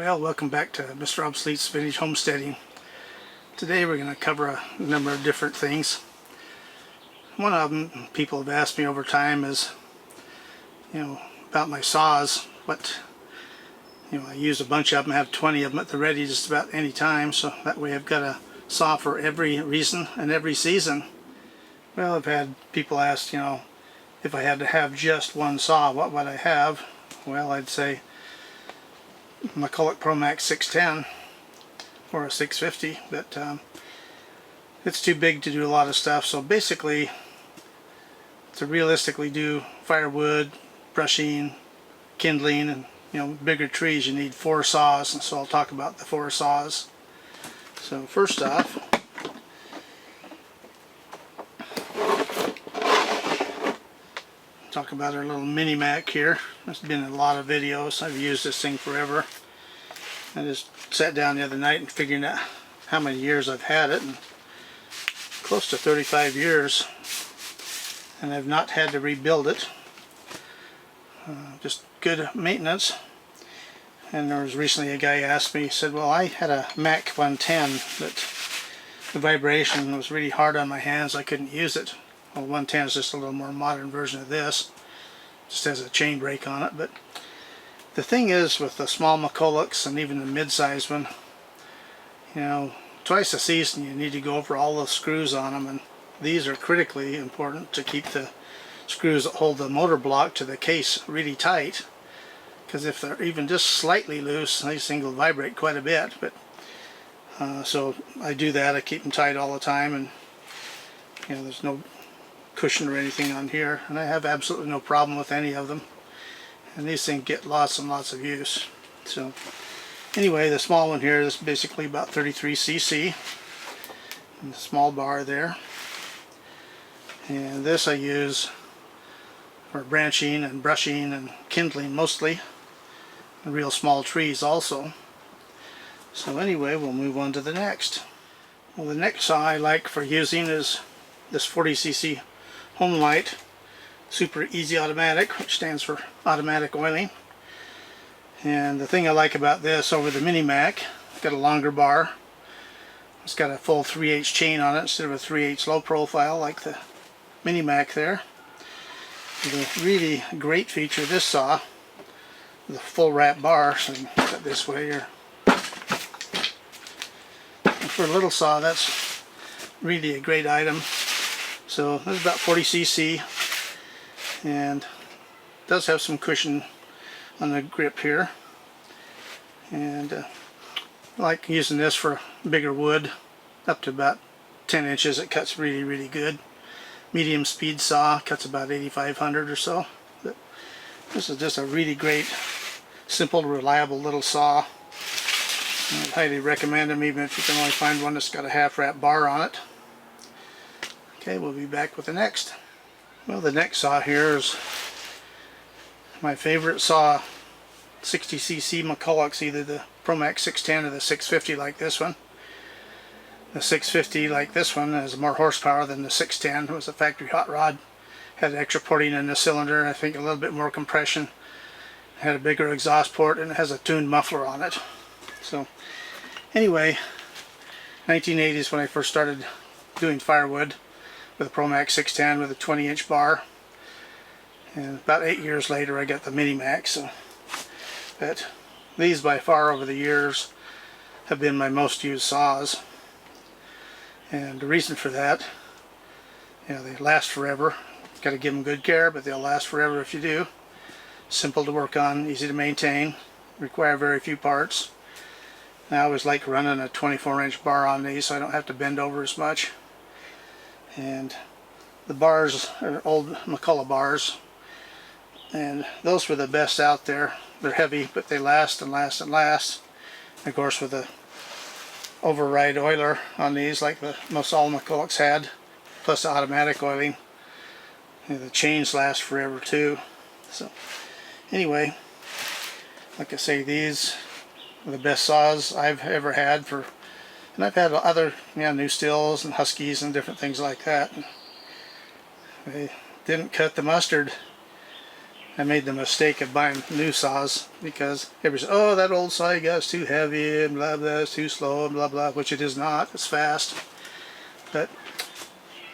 Well, welcome back to Mr. Obsolete's Vintage Homesteading. Today we're going to cover a number of different things. One of them people have asked me over time is, about my saws. I use a bunch of them, I have 20 of them at the ready just about any time, so that way I've got a saw for every reason and every season. Well, I've had people ask, if I had to have just one saw, what would I have? Well, I'd say McCulloch Pro Mac 610 or a 650, but it's too big to do a lot of stuff. So basically, to realistically do firewood, brushing, kindling, and bigger trees, you need 4 saws, and so I'll talk about the 4 saws. So first off, talk about our little Mini Mac here. There's been a lot of videos. I've used this thing forever. I just sat down the other night and figured out how many years I've had it, and close to 35 years, and I've not had to rebuild it. Just good maintenance. And there was recently a guy asked me, he said, well, I had a Mac 110, but the vibration was really hard on my hands, I couldn't use it. Well, 110 is just a little more modern version of this, just has a chain brake on it. But the thing is, with the small McCullochs and even the mid-sized one, twice a season you need to go over all the screws on them, and these are critically important to keep the screws that hold the motor block to the case really tight, because if they're even just slightly loose, these things will vibrate quite a bit. But so I do that, I keep them tight all the time, and there's no cushion or anything on here, and I have absolutely no problem with any of them, and these things get lots and lots of use. So anyway, the small one here is basically about 33 cc, and the small bar there, and this I use for branching and brushing and kindling mostly, and real small trees also. So anyway, we'll move on to the next. Well, the next saw I like for using is this 40 cc Homelite Super Easy Automatic, which stands for automatic oiling. And the thing I like about this over the Mini Mac, it's got a longer bar. It's got a full 3/8 chain on it instead of a 3/8 low profile like the Mini Mac there. The really great feature of this saw, the full wrap bar, so you can put it this way here. And for a little saw, that's really a great item. So this is about 40 cc, and does have some cushion on the grip here, and I like using this for bigger wood up to about 10 inches. It cuts really good. Medium speed saw, cuts about 8500 or so. But this is just a really great, simple, reliable little saw. I'd highly recommend them, even if you can only find one that's got a half wrap bar on it. Okay, we'll be back with the next. Well, the next saw here is my favorite saw, 60 cc McCulloch's, either the ProMax 610 or the 650 like this one. The 650 like this one has more horsepower than the 610. It was a factory hot rod, had extra porting in the cylinder, I think a little bit more compression, it had a bigger exhaust port, and it has a tuned muffler on it. So anyway, 1980s when I first started doing firewood with a ProMax 610 with a 20-inch bar, and about 8 years later I got the Mini Mac. So but these by far over the years have been my most used saws, and the reason for that, they last forever. Got to give them good care, but they'll last forever if you do. Simple to work on, easy to maintain, require very few parts. And I always like running a 24-inch bar on these so I don't have to bend over as much. And the bars are old McCulloch bars, and those were the best out there. They're heavy, but they last and last and last. And of course, with the override oiler on these, like most all McCullochs had, plus the automatic oiling, the chains last forever too. So anyway, like I say, these are the best saws I've ever had for. And I've had other new Stihls and Huskies and different things like that. They didn't cut the mustard. I made the mistake of buying new saws because everybody says, oh, that old saw you got is too heavy and blah blah, it's too slow and blah blah, which it is not, it's fast. But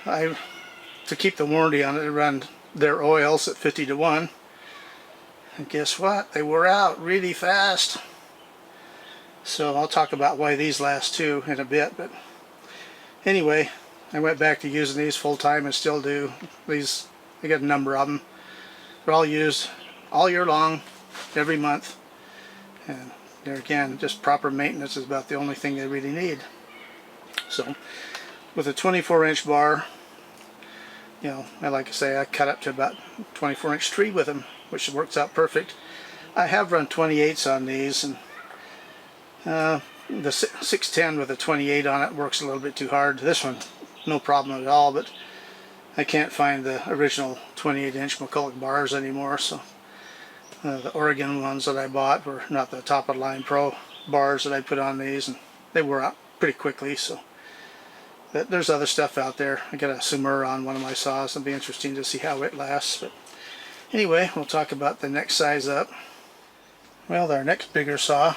to keep the warranty on it, I run their oils at 50 to 1. And guess what? They wore out really fast. So I'll talk about why these last too in a bit. But anyway, I went back to using these full time and still do. These, I got a number of them. They're all used all year long, every month. And there again, just proper maintenance is about the only thing they really need. So with a 24-inch bar, you know, like I say, I cut up to about 24-inch tree with them, which works out perfect. I have run 28s on these, and the 610 with a 28 on it works a little bit too hard. This one, no problem at all, but I can't find the original 28-inch McCulloch bars anymore, so the Oregon ones that I bought were not the top-of-the-line Pro bars that I put on these, and they wore out pretty quickly. So but there's other stuff out there. I got a Sumer on one of my saws. It'll be interesting to see how it lasts. But anyway, we'll talk about the next size up. Well, our next bigger saw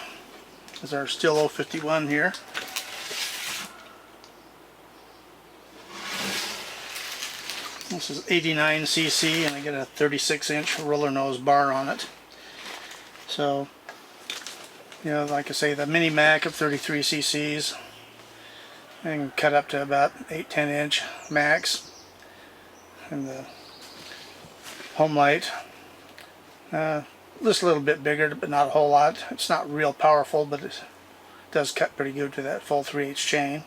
is our Stihl O51 here. This is 89cc, and I get a 36-inch roller nose bar on it. So, you know, like I say, the Mini Mac of 33 cc's. I can cut up to about 8-10 inch max, and the Homelite just a little bit bigger, but not a whole lot. It's not real powerful, but it does cut pretty good to that full 3/8 chain.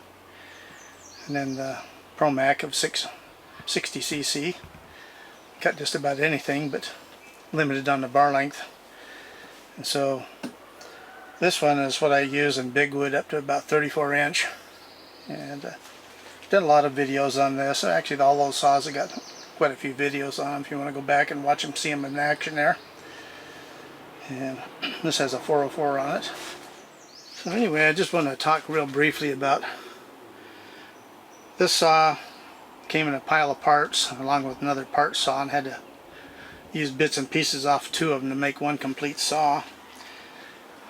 And then the Pro Mac of 60cc, cut just about anything, but limited on the bar length. And so this one is what I use in big wood up to about 34-inch. And done a lot of videos on this. Actually, all those saws, I got quite a few videos on them if you want to go back and watch them, see them in action there. And this has a 404 on it. So anyway, I just want to talk real briefly about this saw. Came in a pile of parts along with another part saw, and had to use bits and pieces off 2 of them to make one complete saw.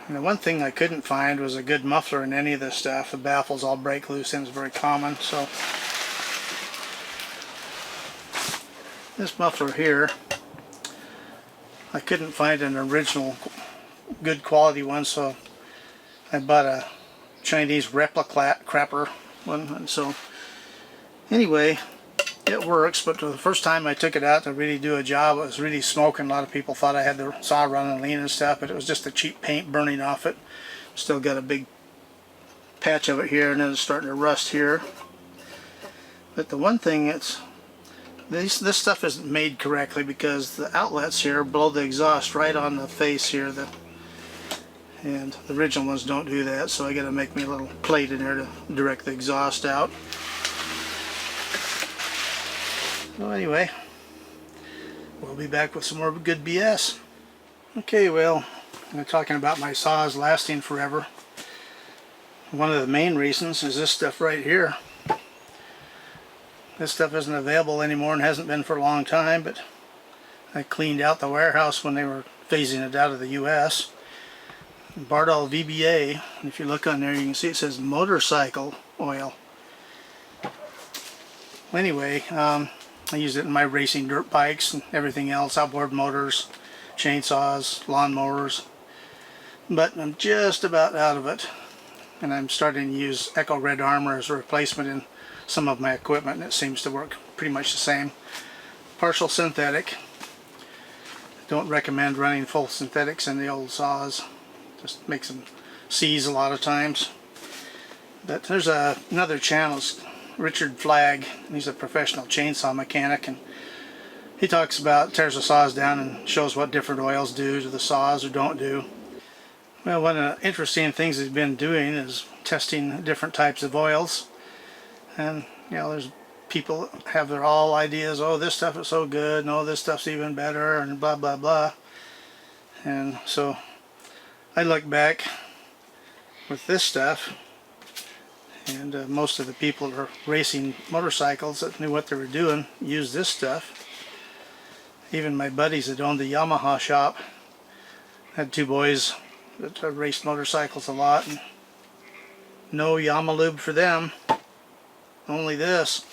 And the one thing I couldn't find was a good muffler in any of this stuff. The baffles all break loose and it's very common. So this muffler here, I couldn't find an original good quality one, so I bought a Chinese replica crapper one. And so anyway, it works, but the first time I took it out to really do a job, it was really smoking. A lot of people thought I had the saw running lean and stuff, but it was just the cheap paint burning off it. Still got a big patch of it here, and then it's starting to rust here. But the one thing, this stuff isn't made correctly, because the outlets here blow the exhaust right on the face here, and the original ones don't do that, so I got to make me a little plate in there to direct the exhaust out. So anyway, we'll be back with some more good BS. Okay, well, I'm talking about my saws lasting forever. One of the main reasons is this stuff right here. This stuff isn't available anymore and hasn't been for a long time, but I cleaned out the warehouse when they were phasing it out of the US. Bardol VBA, and if you look on there you can see it says motorcycle oil. Anyway, I use it in my racing dirt bikes and everything else, outboard motors, chainsaws, lawnmowers. But I'm just about out of it, and I'm starting to use Echo Red Armor as a replacement in some of my equipment, and it seems to work pretty much the same. Partial synthetic. Don't recommend running full synthetics in the old saws. Just makes them seize a lot of times. But there's another channel, Richard Flagg. He's a professional chainsaw mechanic, and he talks about, tears the saws down and shows what different oils do to the saws or don't do. Well, one of the interesting things he's been doing is testing different types of oils. And you know, there's people that have their all ideas, oh this stuff is so good, no this stuff's even better, and blah blah blah. And so I look back with this stuff, and most of the people that are racing motorcycles that knew what they were doing used this stuff. Even my buddies that owned the Yamaha shop had two boys that raced motorcycles a lot, and no Yamalube for them, only this.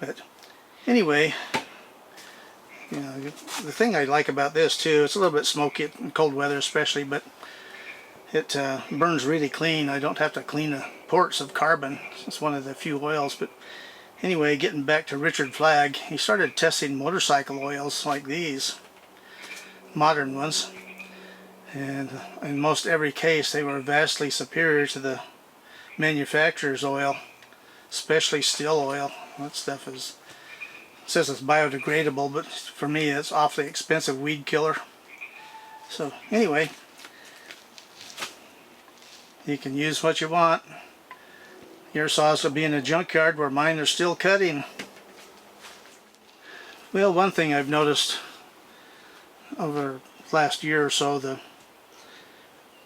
But anyway, you know, the thing I like about this too, it's a little bit smoky in cold weather especially, but it burns really clean. I don't have to clean the ports of carbon. It's one of the few oils. But anyway, getting back to Richard Flagg, he started testing motorcycle oils like these, modern ones, and in most every case they were vastly superior to the manufacturer's oil, especially Stihl oil. That stuff is, it says it's biodegradable, but for me it's awfully expensive weed killer. So anyway, you can use what you want. Your saws will be in a junkyard where mine are still cutting. Well, one thing I've noticed over the last year or so, the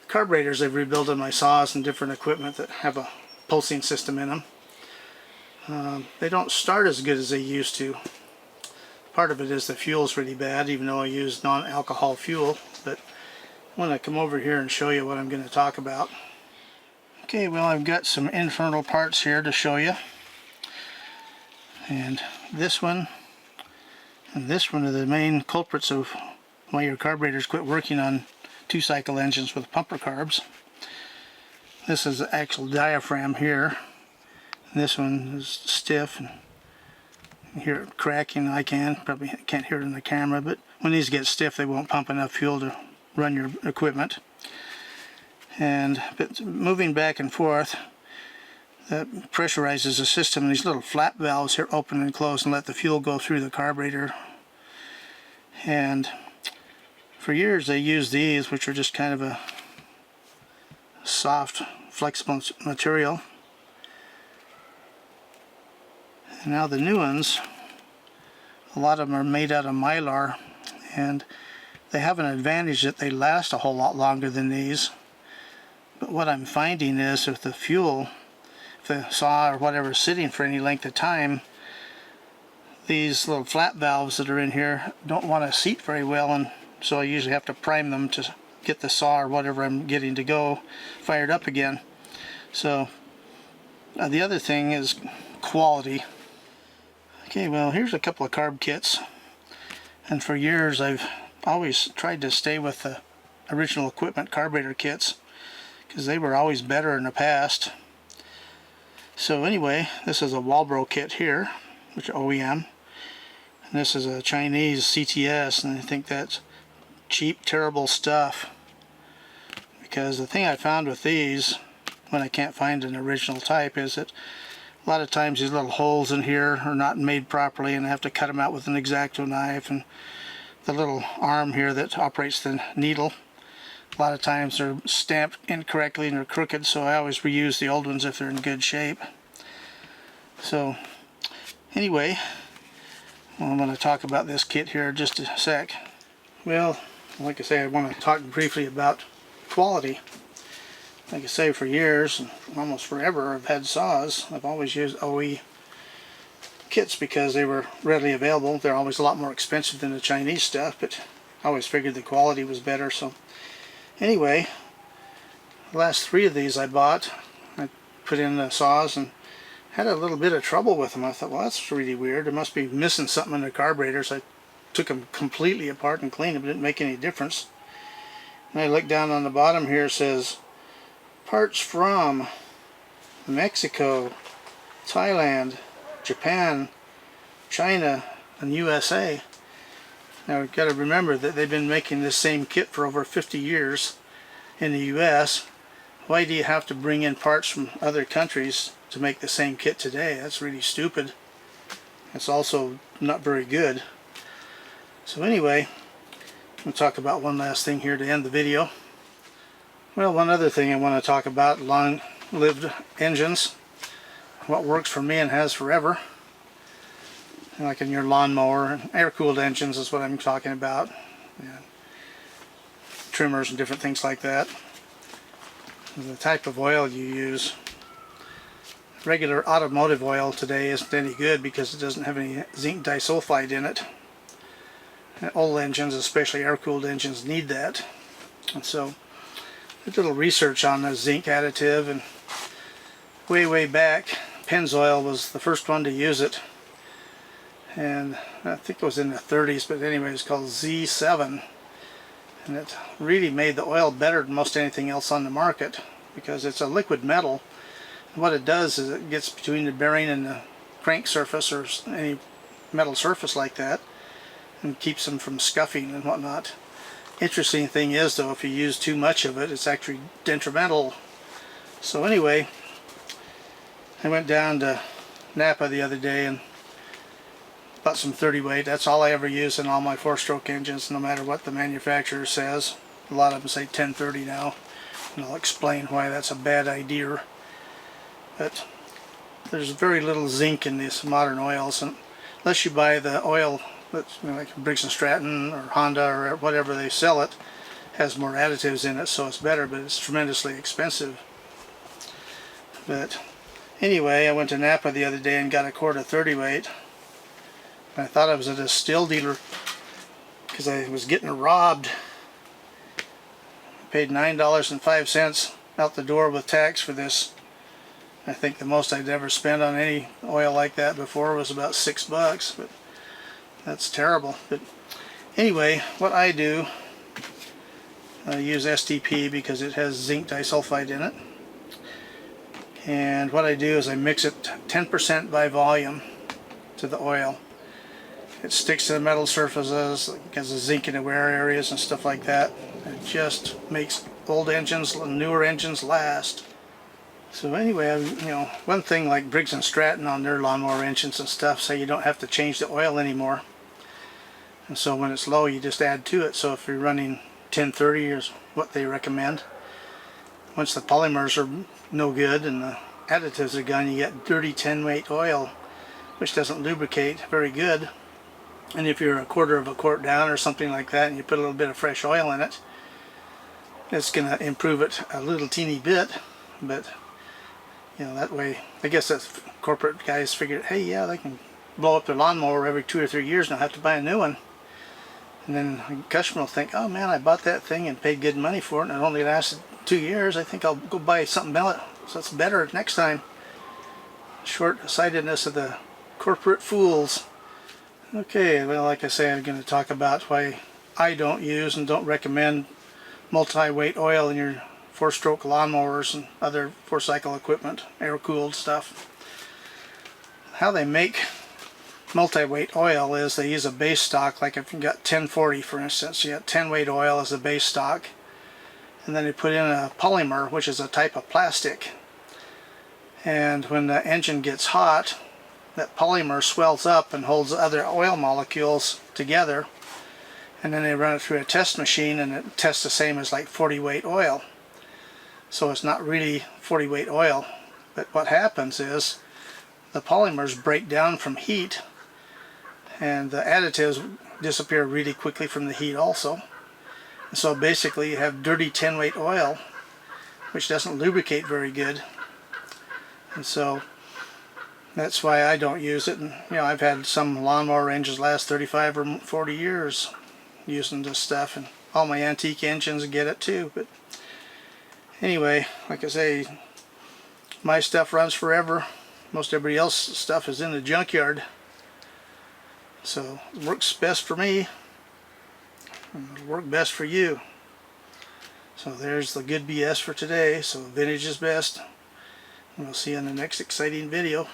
carburetors I've rebuilt on my saws and different equipment that have a pulsing system in them, they don't start as good as they used to. Part of it is the fuel's really bad, even though I use non-alcohol fuel. But I want to come over here and show you what I'm going to talk about. Okay, well, I've got some internal parts here to show you, and this one and this one are the main culprits of why your carburetors quit working on two-cycle engines with pumper carbs. This is the actual diaphragm here, and this one is stiff, and you hear it cracking. I probably can't hear it in the camera, but when these get stiff they won't pump enough fuel to run your equipment. But moving back and forth, that pressurizes the system, and these little flap valves here open and close and let the fuel go through the carburetor. And for years they used these, which are just kind of a soft, flexible material. And now the new ones, a lot of them are made out of mylar, and they have an advantage that they last a whole lot longer than these. But what I'm finding is if the fuel, if the saw or whatever is sitting for any length of time, these little flap valves that are in here don't want to seat very well, and so I usually have to prime them to get the saw or whatever I'm getting to go fired up again. So the other thing is quality. Okay, well, here's a couple of carb kits, and for years I've always tried to stay with the original equipment carburetor kits because they were always better in the past. So anyway, this is a Walbro kit here, which is OEM, and this is a Chinese CTS, and I think that's cheap, terrible stuff, because the thing I found with these when I can't find an original type is that a lot of times these little holes in here are not made properly, and I have to cut them out with an X-Acto knife, and the little arm here that operates the needle, a lot of times they're stamped incorrectly and they're crooked, so I always reuse the old ones if they're in good shape. So anyway, well, I'm going to talk about this kit here in just a sec. Well, like I say, I want to talk briefly about quality. Like I say, for years, and almost forever, I've had saws. I've always used OE kits because they were readily available. They're always a lot more expensive than the Chinese stuff, but I always figured the quality was better. So anyway, the last 3 of these I bought, I put in the saws and had a little bit of trouble with them. I thought, well, that's really weird. There must be missing something in the carburetors. I took them completely apart and cleaned them. It didn't make any difference. And I looked down on the bottom here, it says parts from Mexico, Thailand, Japan, China, and USA. Now we've got to remember that they've been making this same kit for over 50 years in the US. Why do you have to bring in parts from other countries to make the same kit today? That's really stupid. It's also not very good. So anyway, we'll talk about one last thing here to end the video. Well, one other thing I want to talk about, long-lived engines. What works for me and has forever. Like in your lawnmower, air-cooled engines is what I'm talking about. Yeah. Trimmers and different things like that. The type of oil you use. Regular automotive oil today isn't any good because it doesn't have any zinc disulfide in it. And old engines, especially air-cooled engines, need that. And so I did a little research on the zinc additive, and way back, Pennzoil was the first one to use it, and I think it was in the 30s, but anyway, it's called Z7, and it really made the oil better than most anything else on the market because it's a liquid metal. And what it does is it gets between the bearing and the crank surface or any metal surface like that and keeps them from scuffing and whatnot. Interesting thing is, though, if you use too much of it, it's actually detrimental. So anyway, I went down to Napa the other day and bought some 30 weight. That's all I ever use in all my 4-stroke engines, no matter what the manufacturer says. A lot of them say 1030 now, and I'll explain why that's a bad idea. But there's very little zinc in these modern oils, and unless you buy the oil that's, you know, like Briggs & Stratton or Honda or whatever they sell it, has more additives in it, so it's better, but it's tremendously expensive. But anyway, I went to Napa the other day and got a quart of 30 weight. I thought I was at a Stihl dealer because I was getting robbed. I paid $9.05 out the door with tax for this. I think the most I'd ever spent on any oil like that before was about $6, but that's terrible. But anyway, what I do, I use STP because it has zinc disulfide in it. And what I do is I mix it 10% by volume to the oil. It sticks to the metal surfaces, has the zinc in the wear areas and stuff like that. It just makes old engines and newer engines last. So anyway, you know, one thing like Briggs & Stratton on their lawnmower engines and stuff say you don't have to change the oil anymore. And so when it's low, you just add to it. So if you're running 1030 is what they recommend. Once the polymers are no good and the additives are gone, you get dirty 10-weight oil, which doesn't lubricate very good. And if you're a quarter of a quart down or something like that and you put a little bit of fresh oil in it, it's going to improve it a little teeny bit. But you know, that way, I guess that's corporate guys figured, hey, yeah, they can blow up their lawnmower every 2 or 3 years and not have to buy a new one. And then the customer will think, oh man, I bought that thing and paid good money for it and it only lasted 2 years. I think I'll go buy something else so it's better next time. Short-sightedness of the corporate fools. Okay, well, like I say, I'm going to talk about why I don't use and don't recommend multi-weight oil in your 4-stroke lawnmowers and other 4-cycle equipment, air-cooled stuff. How they make multi-weight oil is they use a base stock, like if you got 1040 for instance, you got 10-weight oil as a base stock, and then they put in a polymer, which is a type of plastic. And when the engine gets hot, that polymer swells up and holds other oil molecules together, and then they run it through a test machine and it tests the same as like 40-weight oil. So it's not really 40-weight oil, but what happens is the polymers break down from heat and the additives disappear really quickly from the heat also. And so basically you have dirty 10-weight oil, which doesn't lubricate very good. And so that's why I don't use it. And you know, I've had some lawnmower engines last 35 or 40 years using this stuff, and all my antique engines get it too. But anyway, like I say, my stuff runs forever. Most everybody else's stuff is in the junkyard. So it works best for me, and it'll work best for you. So there's the good BS for today. So vintage is best. And we'll see you in the next exciting video.